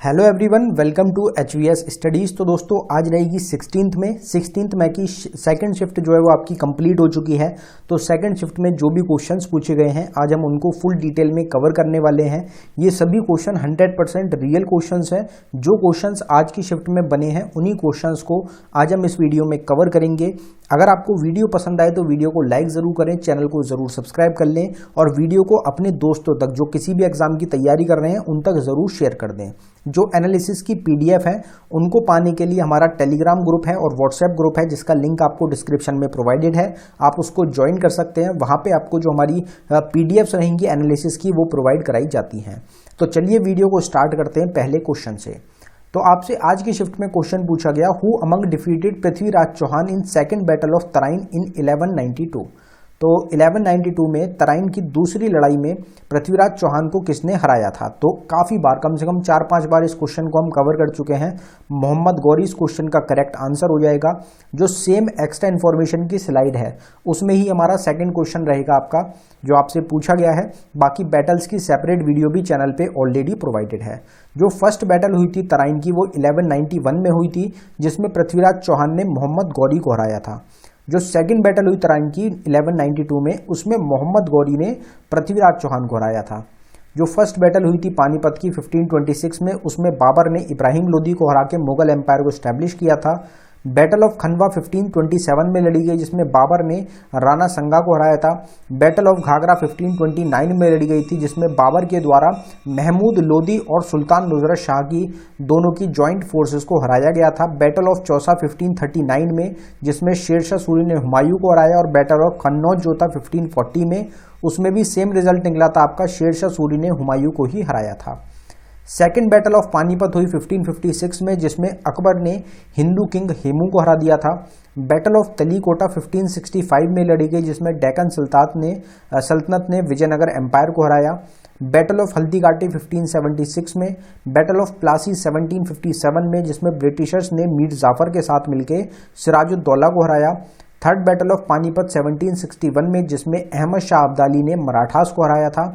Hello everyone, welcome to HVS studies. तो दोस्तों आज रहेगी 16th में की सेकंड शिफ्ट जो है वो आपकी कंप्लीट हो चुकी है। तो सेकंड शिफ्ट में जो भी क्वेश्चंस पूछे गए हैं आज हम उनको फुल डिटेल में कवर करने वाले हैं। ये सभी क्वेश्चन 100% रियल क्वेश्चंस हैं। जो क्वेश्चंस आज की शिफ्ट में बने हैं उन्हीं क्वेश्चंस को आज हम इस वीडियो में कवर करेंगे। अगर आपको वीडियो पसंद आए तो वीडियो को लाइक ज़रूर करें, चैनल को ज़रूर सब्सक्राइब कर लें और वीडियो को अपने दोस्तों तक जो किसी भी एग्जाम की तैयारी कर रहे हैं उन तक ज़रूर शेयर कर दें। जो एनालिसिस की PDF है उनको पाने के लिए हमारा टेलीग्राम ग्रुप है और व्हाट्सएप ग्रुप है जिसका लिंक आपको डिस्क्रिप्शन में प्रोवाइडेड है, आप उसको ज्वाइन कर सकते हैं। वहाँ पे आपको जो हमारी PDFs रहेंगी एनालिसिस की वो प्रोवाइड कराई जाती हैं। तो चलिए वीडियो को स्टार्ट करते हैं पहले क्वेश्चन से। तो आपसे आज की शिफ्ट में क्वेश्चन पूछा गया, who among defeated Prithviraj Chauhan in second battle of Tarain in 1192। तो 1192 में तराइन की दूसरी लड़ाई में पृथ्वीराज चौहान को किसने हराया था। तो काफ़ी बार, कम से कम 4-5 बार इस क्वेश्चन को हम कवर कर चुके हैं। मोहम्मद गौरी इस क्वेश्चन का करेक्ट आंसर हो जाएगा। जो सेम एक्स्ट्रा इन्फॉर्मेशन की स्लाइड है उसमें ही हमारा सेकंड क्वेश्चन रहेगा आपका जो आपसे पूछा गया है। बाकी बैटल्स की सेपरेट वीडियो भी चैनल पे ऑलरेडी प्रोवाइडेड है। जो फर्स्ट बैटल हुई थी तराइन की वो 1191 में हुई थी जिसमें पृथ्वीराज चौहान ने मोहम्मद गौरी को हराया था। जो सेकंड बैटल हुई तराइन की 1192 में उसमें मोहम्मद गौरी ने पृथ्वीराज चौहान को हराया था। जो फर्स्ट बैटल हुई थी पानीपत की 1526 में उसमें बाबर ने इब्राहिम लोदी को हरा के मुगल एम्पायर को स्टैब्लिश किया था। बैटल ऑफ खनवा 1527 में लड़ी गई जिसमें बाबर ने राणा संगा को हराया था। बैटल ऑफ घाघरा 1529 में लड़ी गई थी जिसमें बाबर के द्वारा महमूद लोदी और सुल्तान नुसरत शाह की दोनों की जॉइंट फोर्सेस को हराया गया था। बैटल ऑफ चौसा 1539 में जिसमें शेरशाह सूरी ने हुमायूं को हराया और बैटल ऑफ कन्नौज जो था 1540 में उसमें भी सेम रिजल्ट निकला था आपका, शेरशाह सूरी ने हुमायूं को ही हराया था। सेकेंड बैटल ऑफ पानीपत हुई 1556 में जिसमें अकबर ने हिंदू किंग हेमू को हरा दिया था। बैटल ऑफ तलीकोटा 1565 में लड़ी गई जिसमें डेक्कन सल्तनत ने विजयनगर एम्पायर को हराया। बैटल ऑफ हल्दीघाटी 1576 में, बैटल ऑफ प्लासी 1757 में जिसमें ब्रिटिशर्स ने मीर जाफर के साथ मिलकर सिराजुद्दौला को हराया। थर्ड बैटल ऑफ पानीपत 1761 में जिसमें अहमद शाह अब्दाली ने मराठास को हराया था।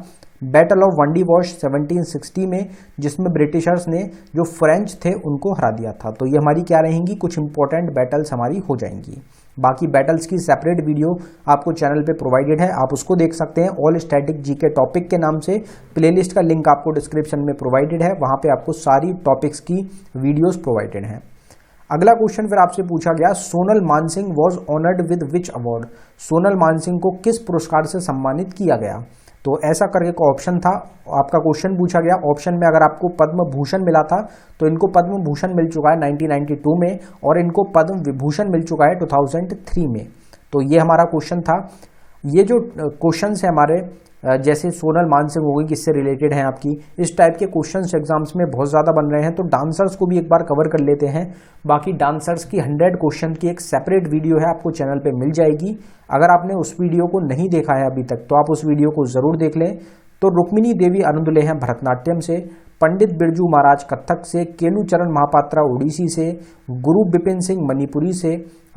बैटल ऑफ वंडी वॉश 1760 में जिसमें ब्रिटिशर्स ने जो फ्रेंच थे उनको हरा दिया था। तो ये हमारी क्या रहेंगी, कुछ इंपॉर्टेंट बैटल्स हमारी हो जाएंगी। बाकी बैटल्स की सेपरेट वीडियो आपको चैनल पे प्रोवाइडेड है, आप उसको देख सकते हैं। ऑल स्टैटिक जीके टॉपिक के नाम से प्लेलिस्ट का लिंक आपको डिस्क्रिप्शन में प्रोवाइडेड है, वहां पे आपको सारी टॉपिक्स की वीडियोस प्रोवाइडेड हैं। अगला क्वेश्चन फिर आपसे पूछा गया, Sonal Mansingh was honoured with which award. Sonal Mansingh को किस पुरस्कार से सम्मानित किया गया। तो ऐसा करके का ऑप्शन था, आपका क्वेश्चन पूछा गया। ऑप्शन में अगर आपको पद्म भूषण मिला था तो इनको पद्म भूषण मिल चुका है 1992 में और इनको पद्म विभूषण मिल चुका है 2003 में। तो ये हमारा क्वेश्चन था। ये जो क्वेश्चन है हमारे जैसे सोनल मानसिंह हो गई किससे रिलेटेड हैं आपकी, इस टाइप के क्वेश्चंस एग्जाम्स में बहुत ज़्यादा बन रहे हैं। तो डांसर्स को भी एक बार कवर कर लेते हैं। बाकी डांसर्स की 100 क्वेश्चन की एक सेपरेट वीडियो है, आपको चैनल पे मिल जाएगी। अगर आपने उस वीडियो को नहीं देखा है अभी तक तो आप उस वीडियो को ज़रूर देख लें। तो रुक्मिणी देवी अनुदुले हैं भरतनाट्यम से, पंडित बिरजू महाराज कथक से, केलुचरण महापात्रा ओडिसी से, गुरु बिपिन सिंह मणिपुरी से,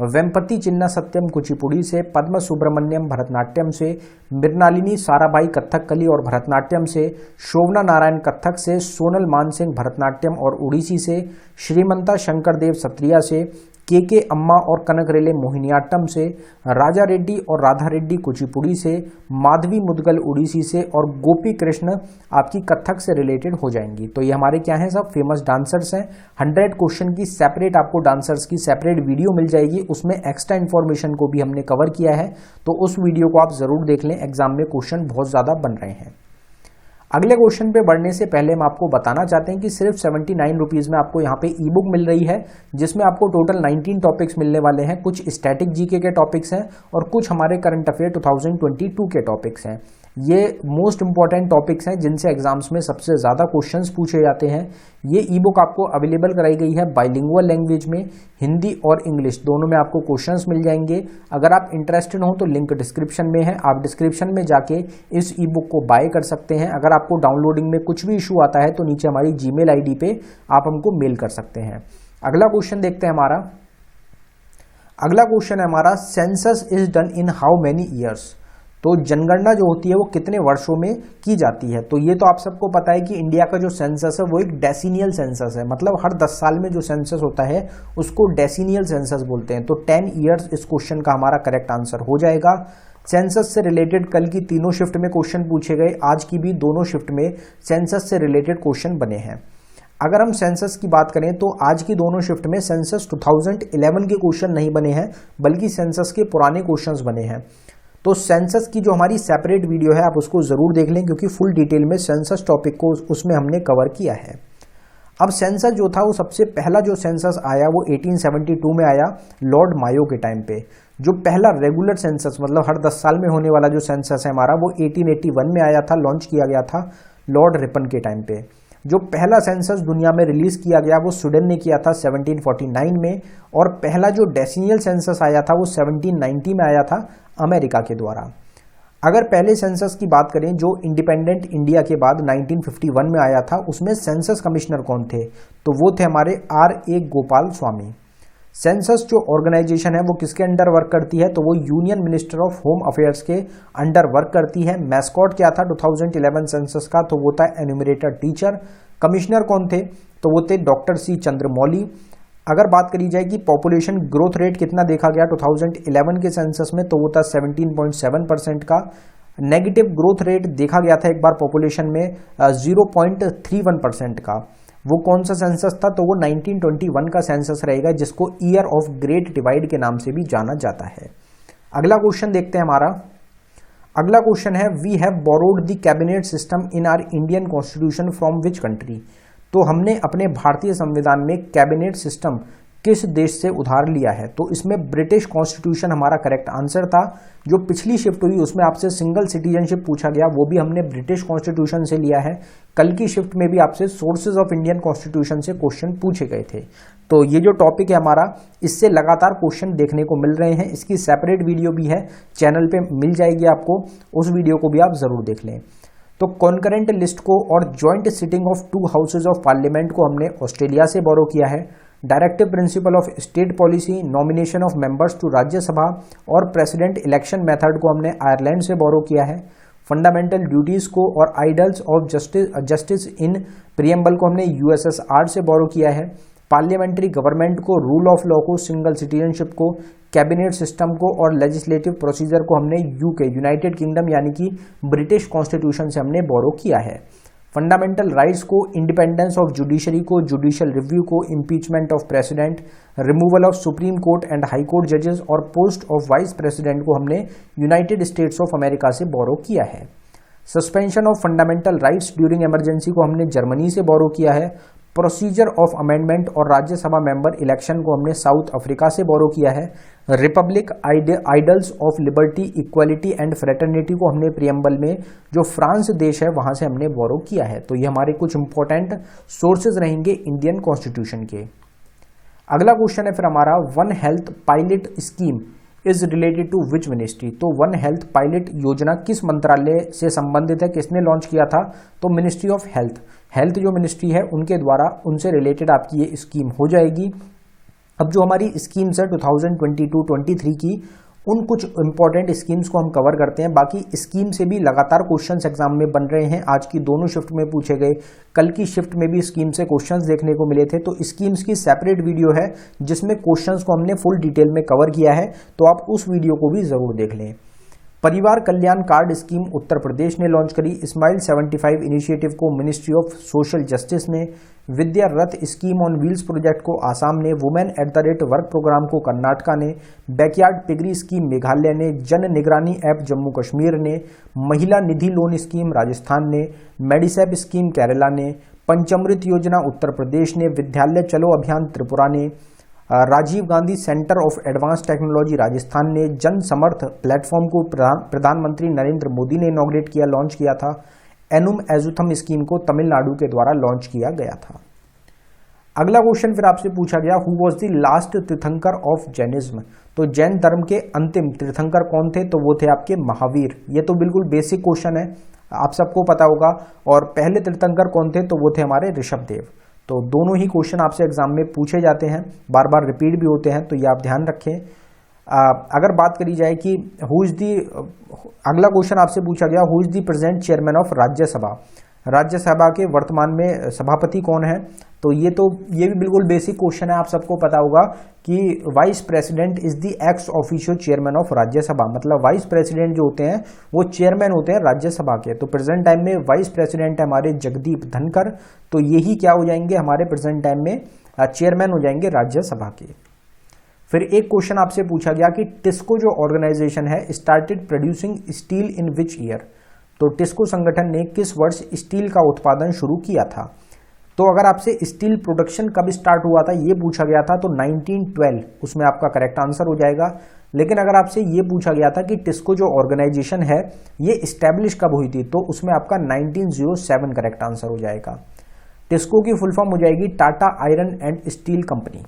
वेम्पति चिन्ना सत्यम कुचिपुड़ी से, पद्म सुब्रमण्यम भरतनाट्यम से, मृणालिनी साराभाई कथकली और भरतनाट्यम से, शोभना नारायण कथक से, सोनल मानसिंह भरतनाट्यम और ओडिसी से, श्रीमंता शंकर देव सत्रिया से, के अम्मा और कनक रेले मोहिनीअट्टम से, राजा रेड्डी और राधा रेड्डी कुचिपुड़ी से, माधवी मुदगल उड़ीसी से और गोपी कृष्ण आपकी कथक से रिलेटेड हो जाएंगी। तो ये हमारे क्या हैं, सब फेमस डांसर्स हैं। 100 क्वेश्चन की सेपरेट आपको डांसर्स की सेपरेट वीडियो मिल जाएगी, उसमें एक्स्ट्रा इन्फॉर्मेशन को भी हमने कवर किया है। तो उस वीडियो को आप जरूर देख लें, एग्जाम में क्वेश्चन बहुत ज्यादा बन रहे हैं। अगले क्वेश्चन पे बढ़ने से पहले हम आपको बताना चाहते हैं कि सिर्फ 79 रुपीज़ में आपको यहाँ पे ई बुक मिल रही है जिसमें आपको टोटल 19 टॉपिक्स मिलने वाले हैं। कुछ स्टैटिक जीके के टॉपिक्स हैं और कुछ हमारे करंट अफेयर 2022 के टॉपिक्स हैं। ये मोस्ट इंपॉर्टेंट टॉपिक्स हैं जिनसे एग्जाम्स में सबसे ज़्यादा क्वेश्चंस पूछे जाते हैं। ये ई बुक आपको अवेलेबल कराई गई है बाइलिंगुअल लैंग्वेज में, हिंदी और इंग्लिश दोनों में आपको क्वेश्चंस मिल जाएंगे। अगर आप इंटरेस्टेड हो तो लिंक डिस्क्रिप्शन में है, आप डिस्क्रिप्शन में जाके इस ई बुक को बाय कर सकते हैं। अगर आपको डाउनलोडिंग में कुछ भी इशू आता है तो नीचे हमारी जीमेल आईडी पे आप हमको मेल कर सकते हैं। अगला क्वेश्चन देखते हैं हमारा। अगला क्वेश्चन है हमारा, census is done in how many years. तो जनगणना जो होती है वो कितने वर्षों में की जाती है? तो ये तो आप सबको पता है कि इंडिया का जो सेंसस है वो एक डेसिनियल सेंसस है, मतलब हर 10 साल में जो सेंसस होता है उसको डेसिनियल सेंसस बोलते हैं। तो 10 ईयर्स इस क्वेश्चन का हमारा करेक्ट आंसर हो जाएगा। सेंसस से रिलेटेड कल की तीनों शिफ्ट में क्वेश्चन पूछे गए, आज की भी दोनों शिफ्ट में सेंसस से रिलेटेड क्वेश्चन बने हैं। अगर हम सेंसस की बात करें तो आज की दोनों शिफ्ट में सेंसस 2011 के क्वेश्चन नहीं बने हैं, बल्कि सेंसस के पुराने क्वेश्चंस बने हैं। तो सेंसस की जो हमारी सेपरेट वीडियो है आप उसको जरूर देख लें, क्योंकि फुल डिटेल में सेंसस टॉपिक को उसमें हमने कवर किया है। अब सेंसस जो था वो सबसे पहला जो सेंसस आया वो 1872 में आया, लॉर्ड मायो के टाइम पे। जो पहला रेगुलर सेंसस, मतलब हर 10 साल में होने वाला जो सेंसस है हमारा, वो 1881 में आया था, लॉन्च किया गया था लॉर्ड रिपन के टाइम पे। जो पहला सेंसस दुनिया में रिलीज किया गया वो स्वीडन ने किया था 1749 में, और पहला जो डेसिनियल सेंसस आया था वो 1790 में आया था अमेरिका के द्वारा। अगर पहले सेंसस की बात करें जो इंडिपेंडेंट इंडिया के बाद 1951 में आया था, उसमें सेंसस कमिश्नर कौन थे? तो वो थे हमारे R.A. गोपाल स्वामी। सेंसस जो ऑर्गेनाइजेशन है वो किसके अंडर वर्क करती है? तो वो union minister of home affairs के अंडर वर्क करती है। मैस्कॉट क्या था 2011 सेंसस का? तो वो था एन्यूमरेटर टीचर। कमिश्नर कौन थे? तो वो थे डॉक्टर सी चंद्रमौली। अगर बात करी जाए कि पॉपुलेशन ग्रोथ रेट कितना देखा गया 2011 के सेंसस में, तो वो था 17.7% का। नेगेटिव ग्रोथ रेट देखा गया था एक बार पॉपुलेशन में 0.31% का। वो कौन सा सेंसस था? तो वो 1921 का सेंसस रहेगा, जिसको ईयर ऑफ ग्रेट डिवाइड के नाम से भी जाना जाता है। अगला क्वेश्चन देखते हैं हमारा। अगला क्वेश्चन है, we have borrowed the cabinet system in our Indian constitution from which country? तो हमने अपने भारतीय संविधान में कैबिनेट सिस्टम किस देश से उधार लिया है? तो इसमें ब्रिटिश कॉन्स्टिट्यूशन हमारा करेक्ट आंसर था। जो पिछली शिफ्ट हुई उसमें आपसे सिंगल सिटीजनशिप पूछा गया, वो भी हमने ब्रिटिश कॉन्स्टिट्यूशन से लिया है। कल की शिफ्ट में भी आपसे सोर्सेज ऑफ इंडियन कॉन्स्टिट्यूशन से क्वेश्चन पूछे गए थे। तो ये जो टॉपिक है हमारा, इससे लगातार क्वेश्चन देखने को मिल रहे हैं। इसकी सेपरेट वीडियो भी है, चैनल पे मिल जाएगी आपको, उस वीडियो को भी आप जरूर देख लें। तो कॉन्करेंट लिस्ट को और joint sitting of 2 houses of parliament को हमने ऑस्ट्रेलिया से बोरो किया है। Directive principle of state policy, nomination of members to Rajya Sabha और प्रेसिडेंट इलेक्शन मेथड को हमने आयरलैंड से बोरो किया है। फंडामेंटल ड्यूटीज को और idols of justice in preamble को हमने USSR से बोरो किया है। पार्लियामेंट्री गवर्नमेंट को, रूल ऑफ लॉ को, सिंगल सिटीजनशिप को, कैबिनेट सिस्टम को और लेजिस्लेटिव प्रोसीजर को हमने UK यूनाइटेड किंगडम यानी कि ब्रिटिश कॉन्स्टिट्यूशन से हमने बोरो किया है। फंडामेंटल राइट्स को, इंडिपेंडेंस ऑफ जुडिशरी को, जुडिशियल रिव्यू को, impeachment of president, removal of supreme court and high court जजेस और पोस्ट ऑफ वाइस प्रेसिडेंट को हमने यूनाइटेड स्टेट्स ऑफ अमेरिका से बोरो किया है। Suspension of fundamental rights during emergency को हमने जर्मनी से बोरो किया है। प्रोसीजर ऑफ अमेंडमेंट और राज्यसभा मेंबर इलेक्शन को हमने साउथ अफ्रीका से बोरो किया है। Republic, idols of liberty, equality and fraternity को हमने प्रियम्बल में जो फ्रांस देश है वहां से हमने बोरो किया है। तो ये हमारे कुछ इंपॉर्टेंट सोर्सेज रहेंगे इंडियन कॉन्स्टिट्यूशन के। अगला क्वेश्चन है फिर हमारा, one health pilot scheme is related to which ministry? तो वन हेल्थ पायलट योजना किस मंत्रालय से संबंधित है, किसने लॉन्च किया था? तो मिनिस्ट्री ऑफ हेल्थ। हेल्थ जो मिनिस्ट्री है उनके द्वारा, उनसे रिलेटेड आपकी ये स्कीम हो जाएगी। अब जो हमारी स्कीम्स है 2022-23 की, उन कुछ इंपॉर्टेंट स्कीम्स को हम कवर करते हैं। बाकी स्कीम से भी लगातार क्वेश्चंस एग्जाम में बन रहे हैं, आज की दोनों शिफ्ट में पूछे गए, कल की शिफ्ट में भी स्कीम से क्वेश्चंस देखने को मिले थे। तो स्कीम्स की सेपरेट वीडियो है जिसमें क्वेश्चंस को हमने फुल डिटेल में कवर किया है, तो आप उस वीडियो को भी जरूर देख लें। परिवार कल्याण कार्ड स्कीम उत्तर प्रदेश ने लॉन्च करी। स्माइल 75 इनिशिएटिव को मिनिस्ट्री ऑफ सोशल जस्टिस ने, विद्या रथ स्कीम ऑन व्हील्स प्रोजेक्ट को आसाम ने, women at the rate work programme को कर्नाटका ने, बैकयार्ड पिगरी स्कीम मेघालय ने, जन निगरानी ऐप जम्मू कश्मीर ने, महिला निधि लोन स्कीम राजस्थान ने, मेडिसैप स्कीम केरला ने, पंचामृत योजना उत्तर प्रदेश ने, विद्यालय चलो अभियान त्रिपुरा ने, Rajiv Gandhi centre of advance technology Rajasthan ने, जन समर्थ प्लेटफॉर्म को प्रधानमंत्री नरेंद्र मोदी ने इनॉग्रेट किया, लॉन्च किया था। एनुम एजुथम स्कीम को तमिलनाडु के द्वारा लॉन्च किया गया था। अगला क्वेश्चन फिर आपसे पूछा गया, हु वॉज द लास्ट तीर्थंकर ऑफ जैनिज्म? तो जैन धर्म के अंतिम तीर्थंकर कौन थे? तो वो थे आपके महावीर। ये तो बिल्कुल बेसिक क्वेश्चन है, आप सबको पता होगा। और पहले तीर्थंकर कौन थे? तो वो थे हमारे ऋषभदेव। तो दोनों ही क्वेश्चन आपसे एग्जाम में पूछे जाते हैं, बार बार रिपीट भी होते हैं, तो ये आप ध्यान रखें। अगर बात करी जाए कि हु इज दी, अगला क्वेश्चन आपसे पूछा गया who is the present chairman of Rajya Sabha, Rajya Sabha के वर्तमान में सभापति कौन है? तो ये भी बिल्कुल बेसिक क्वेश्चन है, आप सबको पता होगा कि vice president is the ex officio chairman of Rajya Sabha, मतलब वाइस प्रेसिडेंट जो होते हैं वो चेयरमैन होते हैं राज्यसभा के। तो प्रेजेंट टाइम में वाइस प्रेसिडेंट है हमारे जगदीप धनखड़, तो यही क्या हो जाएंगे हमारे प्रेजेंट टाइम में चेयरमैन हो जाएंगे राज्यसभा के। फिर एक क्वेश्चन आपसे पूछा गया कि टिस्को जो ऑर्गेनाइजेशन है started producing steel in which year, तो टिस्को संगठन ने किस वर्ष स्टील का उत्पादन शुरू किया था? तो अगर आपसे स्टील प्रोडक्शन कब स्टार्ट हुआ था ये पूछा गया था तो 1912, उसमें आपका करेक्ट आंसर हो जाएगा। लेकिन अगर आपसे ये पूछा गया था कि टिस्को जो ऑर्गेनाइजेशन है ये स्टैब्लिश कब हुई थी, तो उसमें आपका 1907 करेक्ट आंसर हो जाएगा। टिस्को की फुल फॉर्म हो जाएगी Tata iron and steel company.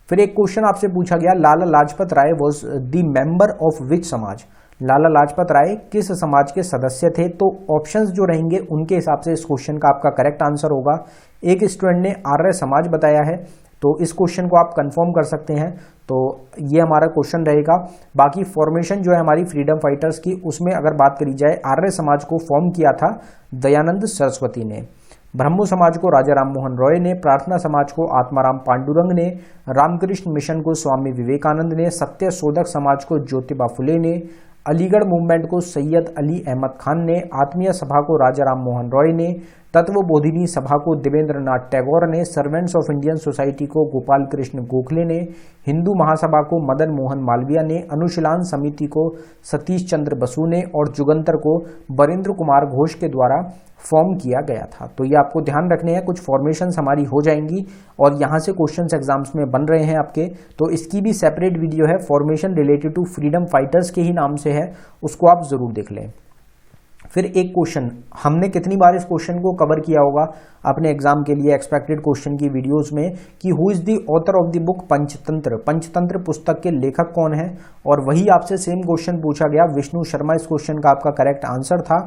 फिर एक क्वेश्चन आपसे पूछा गया Lala Lajpat Rai was the member of which samaj, Lala Lajpat राय किस समाज के सदस्य थे? तो ऑप्शंस जो रहेंगे उनके हिसाब से इस क्वेश्चन का आपका करेक्ट आंसर होगा। एक स्टूडेंट ने आर्य समाज बताया है, तो इस क्वेश्चन को आप कंफर्म कर सकते हैं, तो ये हमारा क्वेश्चन रहेगा। बाकी फॉर्मेशन जो है हमारी फ्रीडम फाइटर्स की, उसमें अगर बात करी जाए आर्य समाज को फॉर्म किया था दयानंद सरस्वती ने, ब्रह्मो समाज को राजा राम मोहन रॉय ने, प्रार्थना समाज को आत्माराम पांडुरंग ने, रामकृष्ण मिशन को स्वामी विवेकानंद ने, सत्य शोधक समाज को ज्योतिबा फुले ने, अलीगढ़ मूवमेंट को सैयद अली अहमद खान ने, आत्मीय सभा को राजा राम मोहन रॉय ने, तत्वबोधिनी सभा को देवेंद्र नाथ टैगोर ने, सर्वेंट्स ऑफ इंडियन सोसाइटी को गोपाल कृष्ण गोखले ने, हिंदू महासभा को मदन मोहन मालवीय ने, अनुशीलन समिति को सतीश चंद्र बसु ने और जुगंतर को बरिंद्र कुमार घोष के द्वारा फॉर्म किया गया था। तो ये आपको ध्यान रखने हैं, कुछ फॉर्मेशंस हमारी हो जाएंगी और यहाँ से क्वेश्चंस एग्जाम्स में बन रहे हैं आपके, तो इसकी भी सेपरेट वीडियो है, formation related to freedom fighters के ही नाम से है, उसको आप जरूर देख लें। फिर एक क्वेश्चन, हमने कितनी बार इस क्वेश्चन को कवर किया होगा अपने एग्जाम के लिए एक्सपेक्टेड क्वेश्चन की वीडियोस में कि who is the author of the book Panchatantra, Panchatantra पुस्तक के लेखक कौन है? और वही आपसे सेम क्वेश्चन पूछा गया, विष्णु शर्मा इस क्वेश्चन का आपका करेक्ट आंसर था।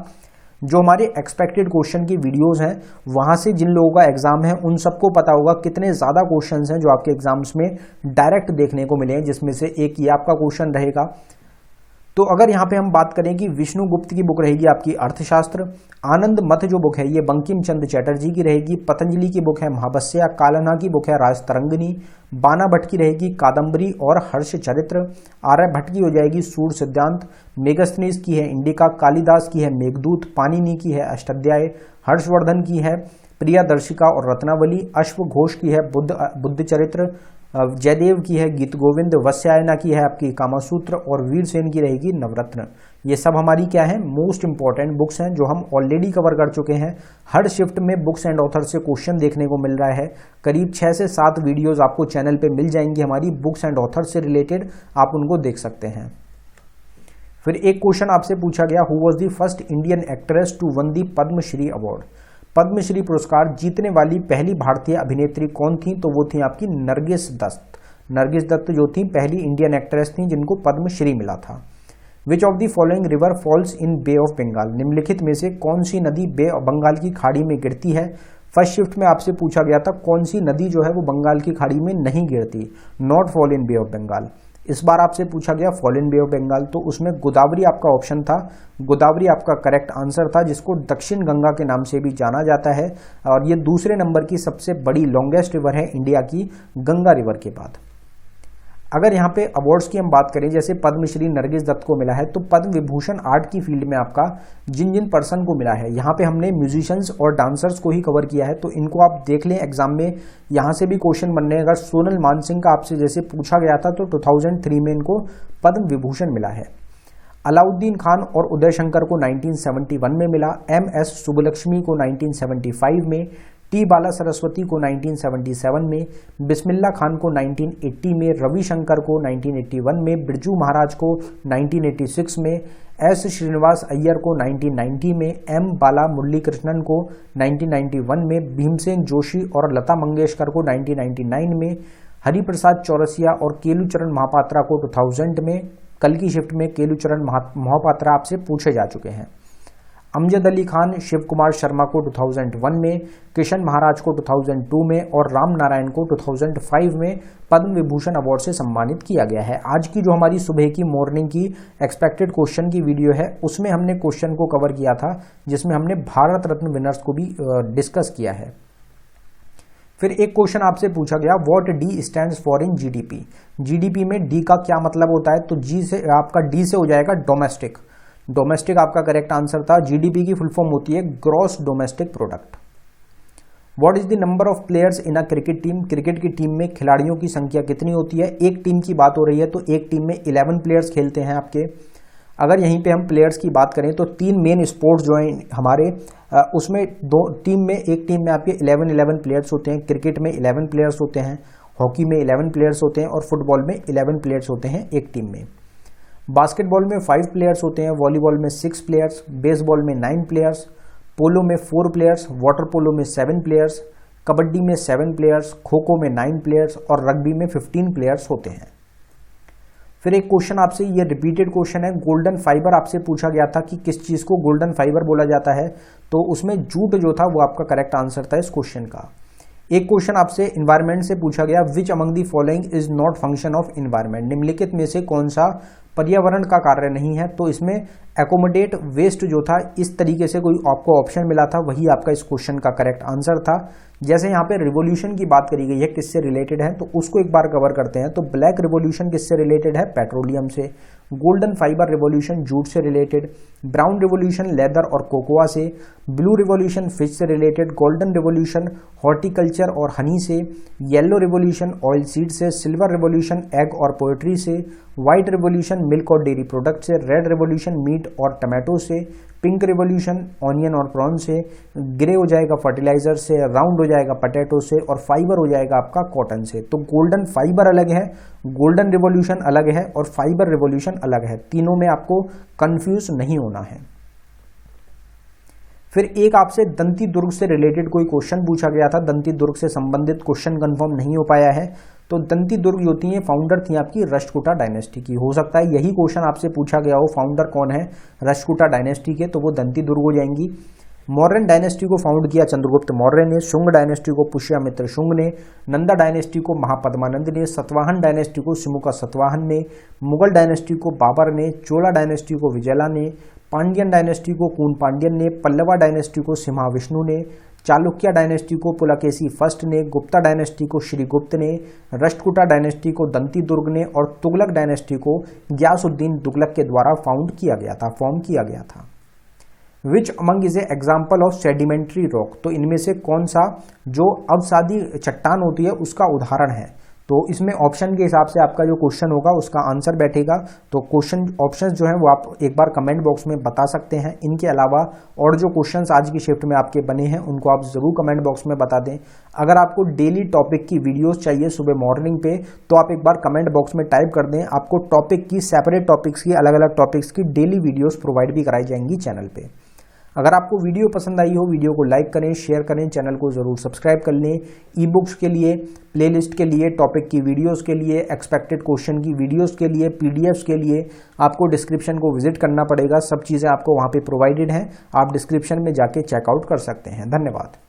जो हमारे एक्सपेक्टेड क्वेश्चन की वीडियोस हैं वहां से जिन लोगों का एग्जाम है उन सबको पता होगा कितने ज्यादा क्वेश्चंस हैं जो आपके एग्जाम्स में डायरेक्ट देखने को मिले हैं, जिसमें से एक ये आपका क्वेश्चन रहेगा। तो अगर यहाँ पे हम बात करें कि विष्णुगुप्त की बुक रहेगी आपकी अर्थशास्त्र, आनंद मथ जो बुक है ये बंकिम चंद्र चटर्जी की रहेगी, पतंजलि की बुक है महावस्या, कालना की बुक है राजतरंगिणी, बाना भट्ट की रहेगी कादम्बरी और हर्ष चरित्र, आर्य भट्ट की हो जाएगी सूर सिद्धांत, मेगस्थनीज की है इंडिका, कालिदास की है मेघदूत, पाणिनि की है अष्टाध्याय, हर्षवर्धन की है प्रियदर्शिका और रत्नावली, अश्व घोष की है बुद्ध चरित्र, जयदेव की है गीत गोविंद, वत्स्यायना की है आपकी कामसूत्र और वीरसेन की रहेगी नवरत्न। ये सब हमारी क्या है मोस्ट इंपॉर्टेंट बुक्स हैं जो हम ऑलरेडी कवर कर चुके हैं। हर शिफ्ट में बुक्स एंड ऑथर से क्वेश्चन देखने को मिल रहा है, करीब 6 से 7 वीडियोस आपको चैनल पे मिल जाएंगी हमारी बुक्स एंड ऑथर से रिलेटेड, आप उनको देख सकते हैं। फिर एक क्वेश्चन आपसे पूछा गया who was the first Indian actress to won the Padma Shri award, Padma Shri पुरस्कार जीतने वाली पहली भारतीय अभिनेत्री कौन थी? तो वो थी आपकी नरगिस दत्त। नरगिस दत्त जो थी पहली इंडियन एक्ट्रेस थी जिनको पद्मश्री मिला था। Which of the following river falls in bay of Bengal, निम्नलिखित में से कौन सी नदी बे ऑफ बंगाल की खाड़ी में गिरती है? फर्स्ट शिफ्ट में आपसे पूछा गया था कौन सी नदी जो है वो बंगाल की खाड़ी में नहीं गिरती, not fall in bay of Bengal. इस बार आपसे पूछा गया fall in bay of Bengal, तो उसमें गोदावरी आपका ऑप्शन था, गोदावरी आपका करेक्ट आंसर था, जिसको दक्षिण गंगा के नाम से भी जाना जाता है और ये दूसरे नंबर की सबसे बड़ी लॉन्गेस्ट रिवर है इंडिया की गंगा रिवर के बाद। अगर यहाँ पे अवार्ड्स की हम बात करें, जैसे पद्मश्री नरगिस दत्त को मिला है, तो पद्म विभूषण आर्ट की फील्ड में आपका जिन जिन पर्सन को मिला है, यहाँ पे हमने म्यूजिशियंस और डांसर्स को ही कवर किया है, तो इनको आप देख लें एग्जाम में, यहाँ से भी क्वेश्चन बनने हैं। अगर सोनल मानसिंह का आपसे जैसे पूछा गया था तो 2003 में इनको पद्म विभूषण मिला है। अलाउद्दीन खान और उदय शंकर को 1971 में मिला, MS सुब्बलक्ष्मी को 1975 में, टी बाला सरस्वती को 1977 में, बिस्मिल्ला खान को 1980 में, रविशंकर को 1981 में, बिरजू महाराज को 1986 में, S श्रीनिवास अय्यर को 1990 में, M बाला मुरली कृष्णन को 1991 में, भीमसेन जोशी और लता मंगेशकर को 1999 में, हरिप्रसाद चौरसिया और केलुचरण महापात्रा को 2000 में। कल की शिफ्ट में केलुचरण महापात्रा आपसे पूछे जा चुके हैं। अमजद अली खान शिव कुमार शर्मा को 2001 में, किशन महाराज को 2002 में और राम नारायण को 2005 में पद्म विभूषण अवार्ड से सम्मानित किया गया है। आज की जो हमारी सुबह की मॉर्निंग की एक्सपेक्टेड क्वेश्चन की वीडियो है उसमें हमने क्वेश्चन को कवर किया था, जिसमें हमने भारत रत्न विनर्स को भी डिस्कस किया है। फिर एक क्वेश्चन आपसे पूछा गया, what D stands for in GDP. GDP में डी का क्या मतलब होता है, तो जी से आपका डी से हो जाएगा डोमेस्टिक। डोमेस्टिक आपका करेक्ट आंसर था। जीडीपी की फुल फॉर्म होती है gross domestic product. What is the number of players in a cricket team. Cricket की टीम में खिलाड़ियों की संख्या कितनी होती है। एक टीम की बात हो रही है तो एक टीम में 11 प्लेयर्स खेलते हैं आपके। अगर यहीं पे हम प्लेयर्स की बात करें तो 3 मेन स्पोर्ट्स जो हैं हमारे, उसमें एक टीम में आपके 11 प्लेयर्स होते हैं। क्रिकेट में 11 प्लेयर्स होते हैं, हॉकी में 11 प्लेयर्स होते हैं और फुटबॉल में 11 प्लेयर्स होते हैं एक टीम में। बास्केटबॉल में 5 प्लेयर्स होते हैं, वॉलीबॉल में 6 प्लेयर्स, बेसबॉल में 9 प्लेयर्स, पोलो में 4 प्लेयर्स, वाटर पोलो में 7 प्लेयर्स, कबड्डी में 7 प्लेयर्स, खो खो में 9 प्लेयर्स और रग्बी में 15 प्लेयर्स होते हैं। फिर एक क्वेश्चन आपसे, ये रिपीटेड क्वेश्चन है, गोल्डन फाइबर आपसे पूछा गया था कि किस चीज को गोल्डन फाइबर बोला जाता है, तो उसमें जूट जो था वो आपका करेक्ट आंसर था इस क्वेश्चन का। एक क्वेश्चन आपसे इन्वायरमेंट से पूछा गया, which among the following is not function of environment. निम्नलिखित में से कौन सा पर्यावरण का कार्य नहीं है, तो इसमें एकोमोडेट वेस्ट जो था, इस तरीके से कोई आपको ऑप्शन मिला था, वही आपका इस क्वेश्चन का करेक्ट आंसर था। जैसे यहाँ पे रिवोल्यूशन की बात करी गई है, किससे रिलेटेड है, तो उसको एक बार कवर करते हैं। तो ब्लैक रिवोल्यूशन किससे रिलेटेड है, पेट्रोलियम से। गोल्डन फाइबर रिवोल्यूशन जूट से रिलेटेड। ब्राउन रिवोल्यूशन लेदर और कोकोआ से। ब्लू रिवोल्यूशन फिश से रिलेटेड। गोल्डन रिवोल्यूशन हॉर्टिकल्चर और हनी से। येलो रिवोल्यूशन ऑयल सीड से। सिल्वर रिवोल्यूशन एग और पोएट्री से। व्हाइट रिवोल्यूशन मिल्क और डेयरी प्रोडक्ट से। रेड रिवोल्यूशन मीट और टमाटो से। पिंक रिवोल्यूशन ऑनियन और प्रॉन से। ग्रे हो जाएगा फर्टिलाइजर से। राउंड हो जाएगा पोटैटो से और फाइबर हो जाएगा आपका कॉटन से। तो गोल्डन फाइबर अलग है, गोल्डन रिवोल्यूशन अलग है और फाइबर रिवोल्यूशन अलग है। तीनों में आपको कंफ्यूज नहीं होना है। फिर एक आपसे दंती दुर्ग से रिलेटेड कोई क्वेश्चन पूछा गया था, दंती दुर्ग से संबंधित क्वेश्चन कंफर्म नहीं हो पाया है। तो दंती दुर्ग होती है, फाउंडर थी आपकी राष्ट्रकूटा डायनेस्टी की। हो सकता है यही क्वेश्चन आपसे पूछा गया हो, फाउंडर कौन है राष्ट्रकूटा डायनेस्टी के, तो वो दंती दुर्ग हो जाएंगी। मौर्यन डायनेस्टी को फाउंड किया चंद्रगुप्त मौर्य ने। शुंग डायनेस्टी को पुष्यमित्र शुंग ने। नंदा डायनेस्टी को महापद्मानंद ने। सतवाहन डायनेस्टी को सिमुका सतवाहन ने। मुगल डायनेस्टी को बाबर ने। चोला डायनेस्टी को विजयला ने। पांड्यन डायनेस्टी को कून पांड्यन ने। पल्लवा डायनेस्टी को सिम्हा विष्णु ने। चालुक्य डायनेस्टी को पुलकेशी फर्स्ट ने। गुप्ता डायनेस्टी को श्रीगुप्त ने। राष्ट्रकूटा डायनेस्टी को दंती दुर्ग ने और तुगलक डायनेस्टी को गयासुद्दीन तुगलक के द्वारा फाउंड किया गया था, फॉर्म किया गया था। Which among is a example of sedimentary rock. तो इनमें से कौन सा जो अवसादी चट्टान होती है उसका उदाहरण है। तो इसमें ऑप्शन के हिसाब से आपका जो क्वेश्चन होगा उसका आंसर बैठेगा। तो क्वेश्चन ऑप्शंस जो हैं वो आप एक बार कमेंट बॉक्स में बता सकते हैं। इनके अलावा और जो क्वेश्चंस आज की शिफ्ट में आपके बने हैं उनको आप जरूर कमेंट बॉक्स में बता दें। अगर आपको डेली टॉपिक की वीडियोस चाहिए सुबह मॉर्निंग पे, तो आप एक बार कमेंट बॉक्स में टाइप कर दें। आपको टॉपिक की, सेपरेट टॉपिक्स की, अलग अलग टॉपिक्स की डेली वीडियोस प्रोवाइड भी कराई जाएंगी चैनल पे। अगर आपको वीडियो पसंद आई हो, वीडियो को लाइक करें, शेयर करें, चैनल को जरूर सब्सक्राइब कर लें। ई बुक्स के लिए, प्लेलिस्ट के लिए, टॉपिक की वीडियोस के लिए, एक्सपेक्टेड क्वेश्चन की वीडियोस के लिए, पीडीएफ्स के लिए आपको डिस्क्रिप्शन को विजिट करना पड़ेगा। सब चीज़ें आपको वहाँ पे प्रोवाइडेड हैं, आप डिस्क्रिप्शन में जाके चेकआउट कर सकते हैं। धन्यवाद।